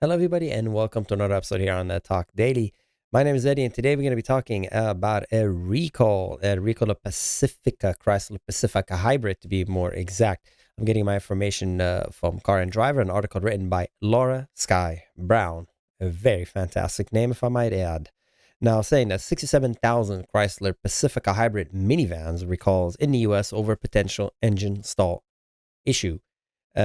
Hello, everybody, and welcome to another episode here on the Talk Daily. My name is Eddie, and today we're going to be talking about a recall of Pacifica, Chrysler Pacifica Hybrid, to be more exact. I'm getting my information from Car and Driver, an article written by Laura Sky Brown. A very fantastic name, if I might add. Now, saying that 67,000 Chrysler Pacifica Hybrid minivans recalls in the U.S. over potential engine stall issue.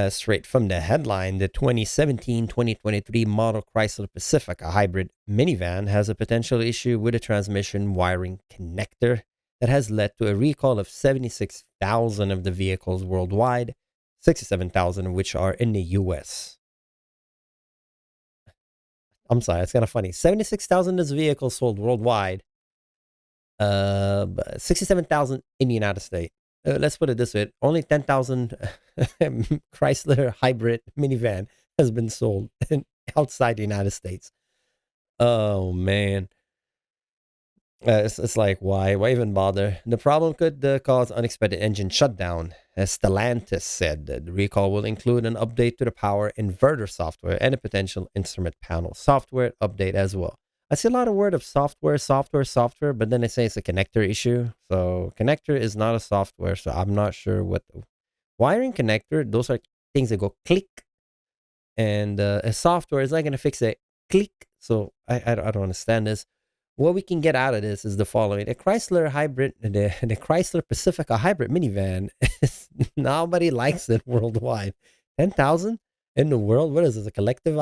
Straight from the headline, the 2017-2023 model Chrysler Pacifica Hybrid minivan has a potential issue with a transmission wiring connector that has led to a recall of 76,000 of the vehicles worldwide, 67,000 of which are in the US. I'm sorry, it's kind of funny. 76,000 of those vehicles sold worldwide, 67,000 in the United States. Let's put it this way: only 10,000 Chrysler hybrid minivan has been sold outside the United States. Oh man, it's like why even bother? The problem could cause unexpected engine shutdown, as Stellantis said. The recall will include an update to the power inverter software and a potential instrument panel software update as well. I see a lot of word of software, but then they say it's a connector issue. So connector is not a software, so I'm not sure what the wiring connector. Those are things that go click, and a software is not going to fix a click. So I don't understand this. What we can get out of this is the following: the Chrysler hybrid, the Chrysler Pacifica hybrid minivan, nobody likes it worldwide. 10,000 in the world. What is this? A collector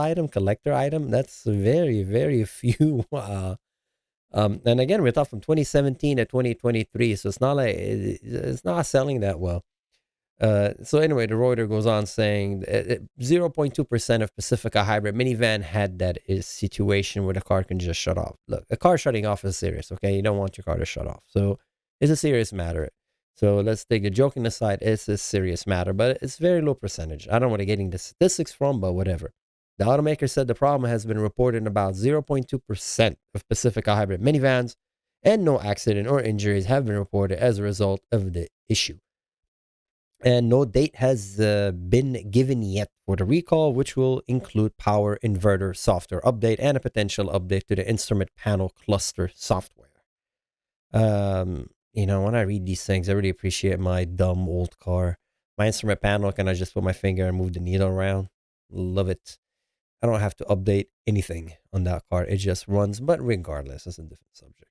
item? That's very, very few. And again, we're talking from 2017 to 2023, so it's not like it's not selling that well. So anyway, the Reuters goes on saying 0.2% of Pacifica hybrid minivan had that situation where the car can just shut off. Look, a car shutting off is serious, okay? You don't want your car to shut off. So it's a serious matter. So let's take the joking aside, it's a serious matter, but it's very low percentage. I don't want to get the statistics from, but whatever. The automaker said the problem has been reported in about 0.2% of Pacifica hybrid minivans, and no accident or injuries have been reported as a result of the issue. And no date has been given yet for the recall, which will include power inverter software update and a potential update to the instrument panel cluster software. When I read these things, I really appreciate my dumb old car. My instrument panel, can I just put my finger and move the needle around? Love it. I don't have to update anything on that car. It just runs. But regardless, it's a different subject.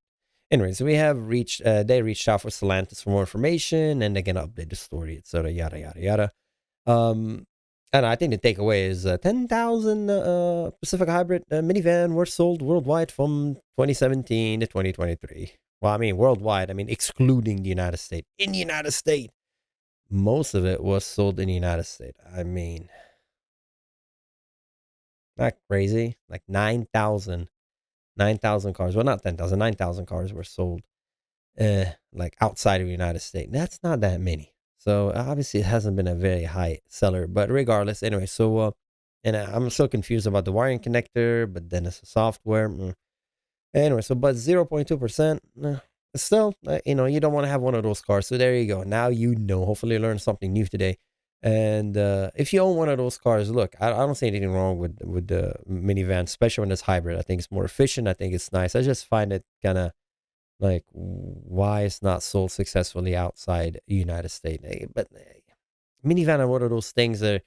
Anyway, so they reached out for Stellantis for more information, and they're going to update the story, etc., yada, yada, yada. And I think the takeaway is 10,000 Pacific Hybrid minivan were sold worldwide from 2017 to 2023. Well, I mean, worldwide, excluding the United States. In the United States, most of it was sold in the United States. I mean, not crazy. Like 9,000 cars. Well, not 10,000, 9,000 cars were sold like outside of the United States. That's not that many. So obviously it hasn't been a very high seller, but regardless, anyway, so and I'm so confused about the wiring connector, but then it's a software. Anyway, so but 0.2%, still, you don't want to have one of those cars. So there you go. Now hopefully you learned something new today. And if you own one of those cars, look, I don't see anything wrong with the minivan, especially when it's hybrid. I think it's more efficient. I think it's nice. I just find it kind of like why it's not sold successfully outside the United States. But minivan are one of those things that,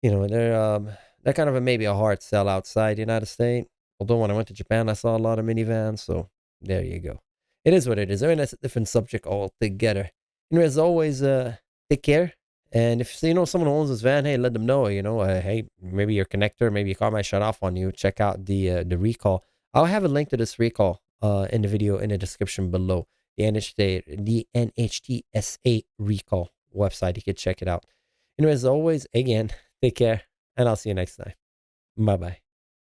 they're kind of maybe a hard sell outside the United States. Although when I went to Japan, I saw a lot of minivans. So there you go. It is what it is. I mean, that's a different subject altogether. As always, take care. And if someone who owns this van, hey, let them know. Hey, maybe your connector, maybe your car might shut off on you. Check out the recall. I'll have a link to this recall in the video in the description below. The NHTSA recall website. You can check it out. As always, again, take care, and I'll see you next time. Bye bye.